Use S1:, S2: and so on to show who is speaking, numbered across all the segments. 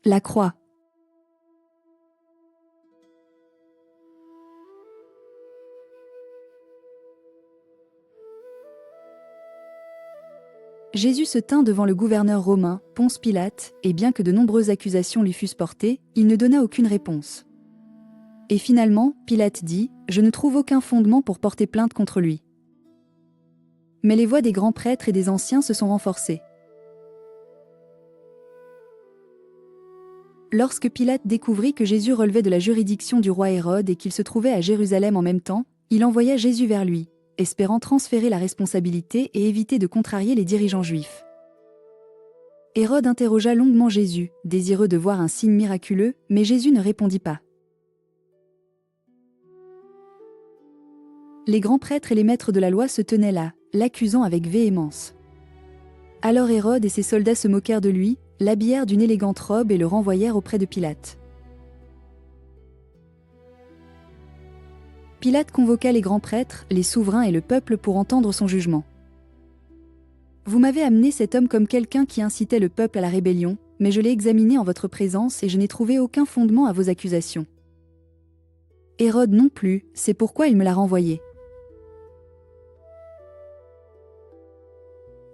S1: La croix. Jésus se tint devant le gouverneur romain, Ponce Pilate, et bien que de nombreuses accusations lui fussent portées, il ne donna aucune réponse. Et finalement, Pilate dit « Je ne trouve aucun fondement pour porter plainte contre lui. » Mais les voix des grands prêtres et des anciens se sont renforcées. Lorsque Pilate découvrit que Jésus relevait de la juridiction du roi Hérode et qu'il se trouvait à Jérusalem en même temps, il envoya Jésus vers lui, espérant transférer la responsabilité et éviter de contrarier les dirigeants juifs. Hérode interrogea longuement Jésus, désireux de voir un signe miraculeux, mais Jésus ne répondit pas. Les grands prêtres et les maîtres de la loi se tenaient là, l'accusant avec véhémence. Alors Hérode et ses soldats se moquèrent de lui, l'habillèrent d'une élégante robe et le renvoyèrent auprès de Pilate. Pilate convoqua les grands prêtres, les souverains et le peuple pour entendre son jugement. « Vous m'avez amené cet homme comme quelqu'un qui incitait le peuple à la rébellion, mais je l'ai examiné en votre présence et je n'ai trouvé aucun fondement à vos accusations. Hérode non plus, c'est pourquoi il me l'a renvoyé. »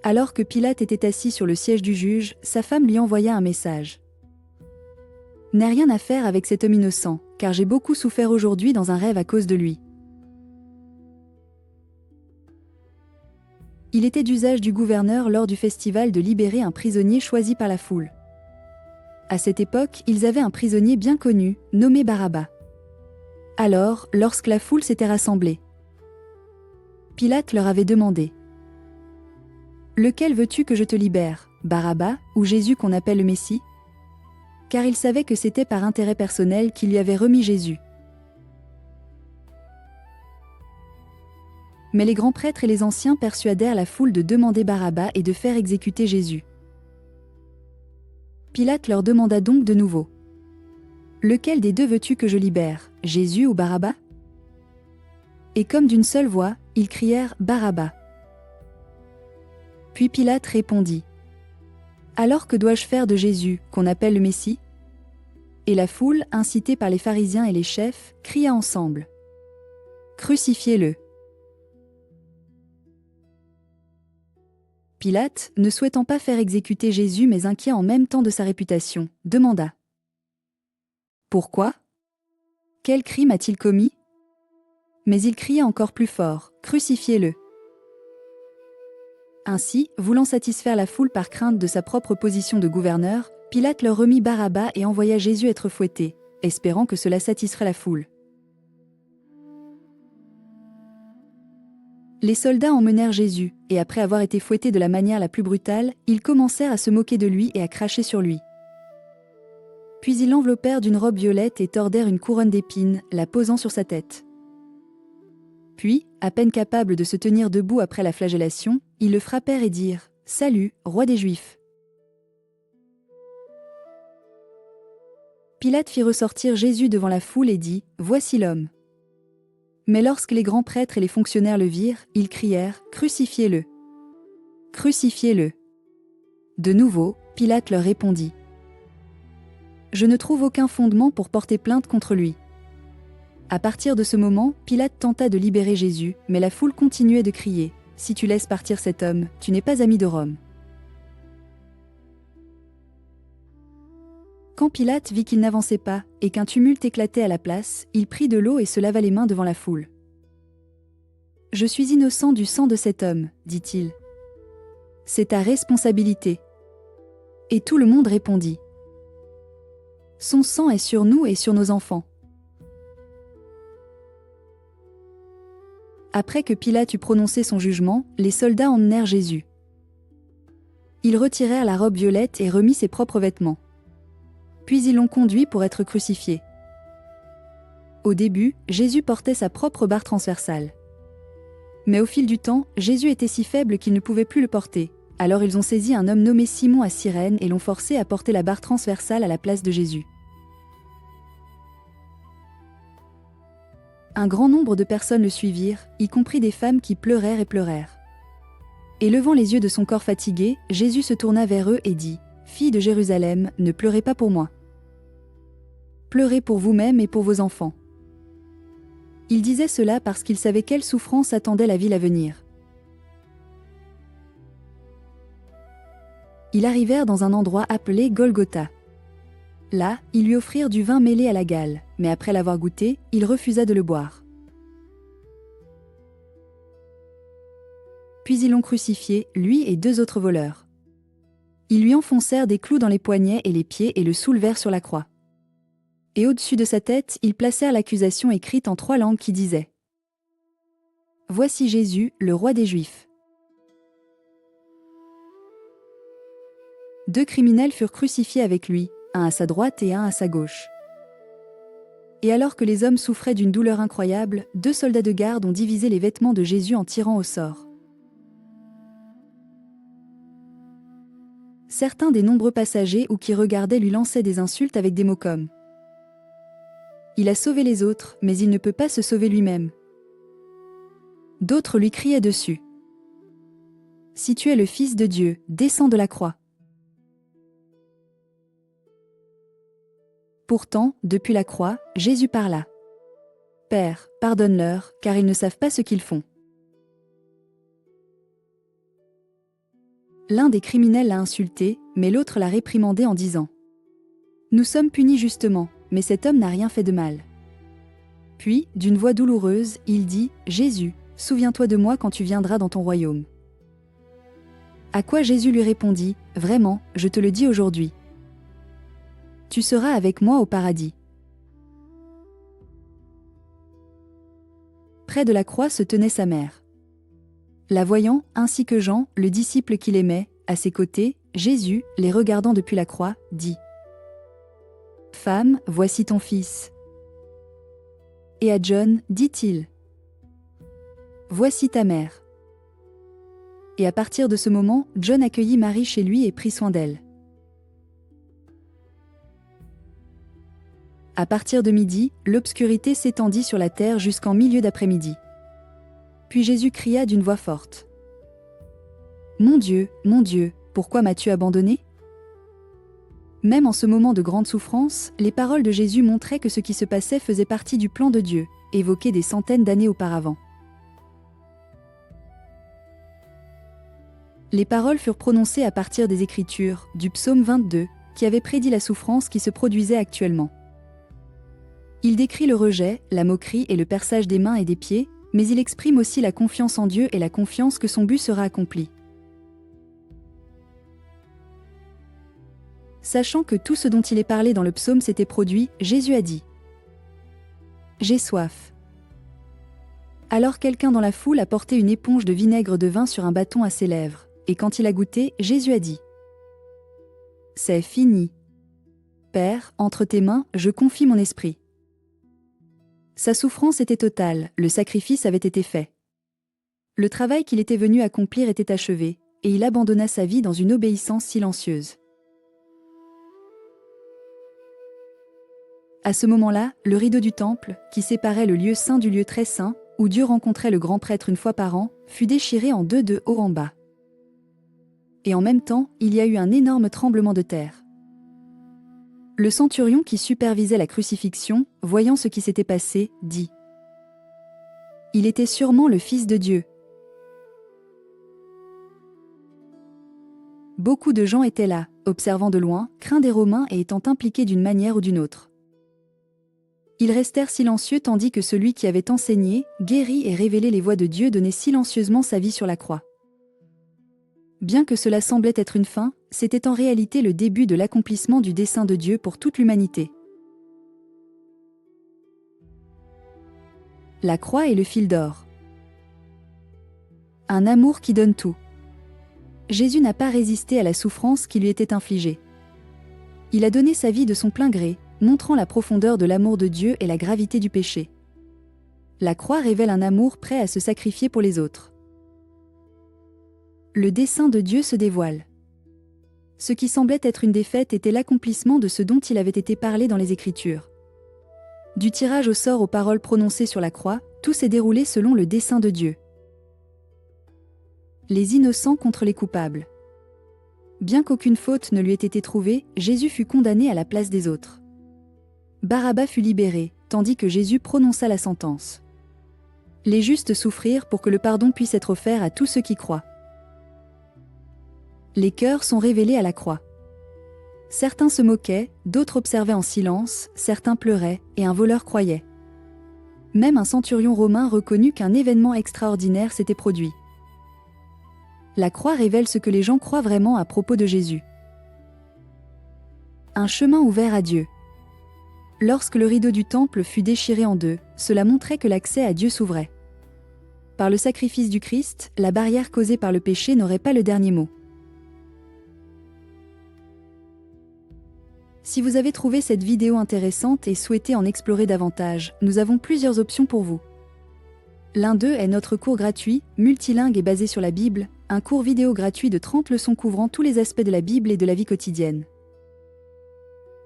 S1: Alors que Pilate était assis sur le siège du juge, sa femme lui envoya un message. « N'aie rien à faire avec cet homme innocent, car j'ai beaucoup souffert aujourd'hui dans un rêve à cause de lui. » Il était d'usage du gouverneur lors du festival de libérer un prisonnier choisi par la foule. À cette époque, ils avaient un prisonnier bien connu, nommé Barabbas. Alors, lorsque la foule s'était rassemblée, Pilate leur avait demandé « Lequel veux-tu que je te libère, Barabbas ou Jésus qu'on appelle le Messie ?» Car il savait que c'était par intérêt personnel qu'il lui avait remis Jésus. Mais les grands prêtres et les anciens persuadèrent la foule de demander Barabbas et de faire exécuter Jésus. Pilate leur demanda donc de nouveau « Lequel des deux veux-tu que je libère, Jésus ou Barabbas ?» Et comme d'une seule voix, ils crièrent « Barabbas !» Puis Pilate répondit « Alors que dois-je faire de Jésus, qu'on appelle le Messie ?» Et la foule, incitée par les pharisiens et les chefs, cria ensemble « Crucifiez-le !» Pilate, ne souhaitant pas faire exécuter Jésus mais inquiet en même temps de sa réputation, demanda « Pourquoi ? Quel crime a-t-il commis ?» Mais il cria encore plus fort « Crucifiez-le !» Ainsi, voulant satisfaire la foule par crainte de sa propre position de gouverneur, Pilate leur remit Barabbas et envoya Jésus être fouetté, espérant que cela satisferait la foule. Les soldats emmenèrent Jésus, et après avoir été fouettés de la manière la plus brutale, ils commencèrent à se moquer de lui et à cracher sur lui. Puis ils l'enveloppèrent d'une robe violette et tordèrent une couronne d'épines, la posant sur sa tête. Puis, à peine capable de se tenir debout après la flagellation, ils le frappèrent et dirent « Salut, roi des Juifs !» Pilate fit ressortir Jésus devant la foule et dit « Voici l'homme !» Mais lorsque les grands prêtres et les fonctionnaires le virent, ils crièrent « Crucifiez-le ! Crucifiez-le !» De nouveau, Pilate leur répondit « Je ne trouve aucun fondement pour porter plainte contre lui. » À partir de ce moment, Pilate tenta de libérer Jésus, mais la foule continuait de crier « Si tu laisses partir cet homme, tu n'es pas ami de Rome. » Quand Pilate vit qu'il n'avançait pas et qu'un tumulte éclatait à la place, il prit de l'eau et se lava les mains devant la foule. « Je suis innocent du sang de cet homme, dit-il. C'est ta responsabilité. » Et tout le monde répondit « Son sang est sur nous et sur nos enfants. » Après que Pilate eut prononcé son jugement, les soldats emmenèrent Jésus. Ils retirèrent la robe violette et remit ses propres vêtements. Puis ils l'ont conduit pour être crucifié. Au début, Jésus portait sa propre barre transversale. Mais au fil du temps, Jésus était si faible qu'il ne pouvait plus le porter. Alors ils ont saisi un homme nommé Simon à Cyrène et l'ont forcé à porter la barre transversale à la place de Jésus. Un grand nombre de personnes le suivirent, y compris des femmes qui pleurèrent et pleurèrent. Et levant les yeux de son corps fatigué, Jésus se tourna vers eux et dit « Filles de Jérusalem, ne pleurez pas pour moi. pleurez pour vous-même et pour vos enfants. Il disait cela parce qu'il savait quelle souffrance attendait la ville à venir. Ils arrivèrent dans un endroit appelé Golgotha. Là, ils lui offrirent du vin mêlé à la gale, mais après l'avoir goûté, il refusa de le boire. Puis ils l'ont crucifié, lui et 2 autres voleurs. Ils lui enfoncèrent des clous dans les poignets et les pieds et le soulevèrent sur la croix. Et au-dessus de sa tête, ils placèrent l'accusation écrite en 3 langues qui disait « Voici Jésus, le roi des Juifs ». 2 criminels furent crucifiés avec lui, un à sa droite et un à sa gauche. Et alors que les hommes souffraient d'une douleur incroyable, 2 soldats de garde ont divisé les vêtements de Jésus en tirant au sort. Certains des nombreux passagers ou qui regardaient lui lançaient des insultes avec des mots comme « Il a sauvé les autres, mais il ne peut pas se sauver lui-même ». D'autres lui criaient dessus « Si tu es le Fils de Dieu, descends de la croix ». Pourtant, depuis la croix, Jésus parla. « Père, pardonne-leur, car ils ne savent pas ce qu'ils font. » L'un des criminels l'a insulté, mais l'autre l'a réprimandé en disant « Nous sommes punis justement, mais cet homme n'a rien fait de mal. » Puis, d'une voix douloureuse, il dit « Jésus, souviens-toi de moi quand tu viendras dans ton royaume. » À quoi Jésus lui répondit « Vraiment, je te le dis aujourd'hui. Tu seras avec moi au paradis. » Près de la croix se tenait sa mère. La voyant, ainsi que Jean, le disciple qu'il aimait, à ses côtés, Jésus, les regardant depuis la croix, dit « Femme, voici ton fils. » Et à John, dit-il « Voici ta mère. » Et à partir de ce moment, John accueillit Marie chez lui et prit soin d'elle. À partir de midi, l'obscurité s'étendit sur la terre jusqu'en milieu d'après-midi. Puis Jésus cria d'une voix forte « Mon Dieu, pourquoi m'as-tu abandonné ?» Même en ce moment de grande souffrance, les paroles de Jésus montraient que ce qui se passait faisait partie du plan de Dieu, évoqué des centaines d'années auparavant. Les paroles furent prononcées à partir des Écritures, du psaume 22, qui avait prédit la souffrance qui se produisait actuellement. Il décrit le rejet, la moquerie et le perçage des mains et des pieds, mais il exprime aussi la confiance en Dieu et la confiance que son but sera accompli. Sachant que tout ce dont il est parlé dans le psaume s'était produit, Jésus a dit « J'ai soif. » Alors quelqu'un dans la foule a porté une éponge de vinaigre de vin sur un bâton à ses lèvres, et quand il a goûté, Jésus a dit « C'est fini. Père, entre tes mains, je confie mon esprit. » Sa souffrance était totale, le sacrifice avait été fait. Le travail qu'il était venu accomplir était achevé, et il abandonna sa vie dans une obéissance silencieuse. À ce moment-là, le rideau du temple, qui séparait le lieu saint du lieu très saint, où Dieu rencontrait le grand prêtre une fois par an, fut déchiré en 2 de haut en bas. Et en même temps, il y a eu un énorme tremblement de terre. Le centurion qui supervisait la crucifixion, voyant ce qui s'était passé, dit « Il était sûrement le Fils de Dieu. » Beaucoup de gens étaient là, observant de loin, craints des Romains et étant impliqués d'une manière ou d'une autre. Ils restèrent silencieux tandis que celui qui avait enseigné, guéri et révélé les voies de Dieu donnait silencieusement sa vie sur la croix. Bien que cela semblait être une fin, c'était en réalité le début de l'accomplissement du dessein de Dieu pour toute l'humanité. La croix est le fil d'or. Un amour qui donne tout. Jésus n'a pas résisté à la souffrance qui lui était infligée. Il a donné sa vie de son plein gré, montrant la profondeur de l'amour de Dieu et la gravité du péché. La croix révèle un amour prêt à se sacrifier pour les autres. Le dessein de Dieu se dévoile. Ce qui semblait être une défaite était l'accomplissement de ce dont il avait été parlé dans les Écritures. Du tirage au sort aux paroles prononcées sur la croix, tout s'est déroulé selon le dessein de Dieu. Les innocents contre les coupables. Bien qu'aucune faute ne lui ait été trouvée, Jésus fut condamné à la place des autres. Barabbas fut libéré, tandis que Jésus prononça la sentence. Les justes souffrirent pour que le pardon puisse être offert à tous ceux qui croient. Les cœurs sont révélés à la croix. Certains se moquaient, d'autres observaient en silence, certains pleuraient, et un voleur croyait. Même un centurion romain reconnut qu'un événement extraordinaire s'était produit. La croix révèle ce que les gens croient vraiment à propos de Jésus. Un chemin ouvert à Dieu. Lorsque le rideau du temple fut déchiré en deux, cela montrait que l'accès à Dieu s'ouvrait. Par le sacrifice du Christ, la barrière causée par le péché n'aurait pas le dernier mot. Si vous avez trouvé cette vidéo intéressante et souhaitez en explorer davantage, nous avons plusieurs options pour vous. L'un d'eux est notre cours gratuit, multilingue et basé sur la Bible, un cours vidéo gratuit de 30 leçons couvrant tous les aspects de la Bible et de la vie quotidienne.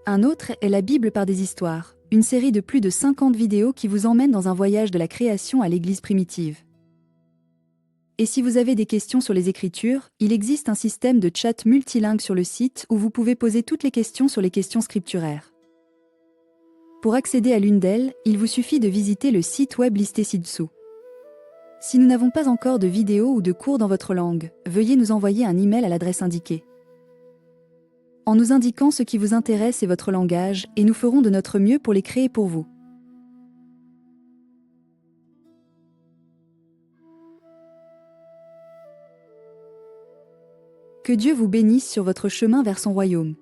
S1: Un autre est la Bible par des histoires, une série de plus de 50 vidéos qui vous emmène dans un voyage de la création à l'Église primitive. Et si vous avez des questions sur les Écritures, il existe un système de chat multilingue sur le site où vous pouvez poser toutes les questions sur les questions scripturaires. Pour accéder à l'une d'elles, il vous suffit de visiter le site web listé ci-dessous. Si nous n'avons pas encore de vidéos ou de cours dans votre langue, veuillez nous envoyer un email à l'adresse indiquée. En nous indiquant ce qui vous intéresse et votre langage, et nous ferons de notre mieux pour les créer pour vous. Que Dieu vous bénisse sur votre chemin vers son royaume.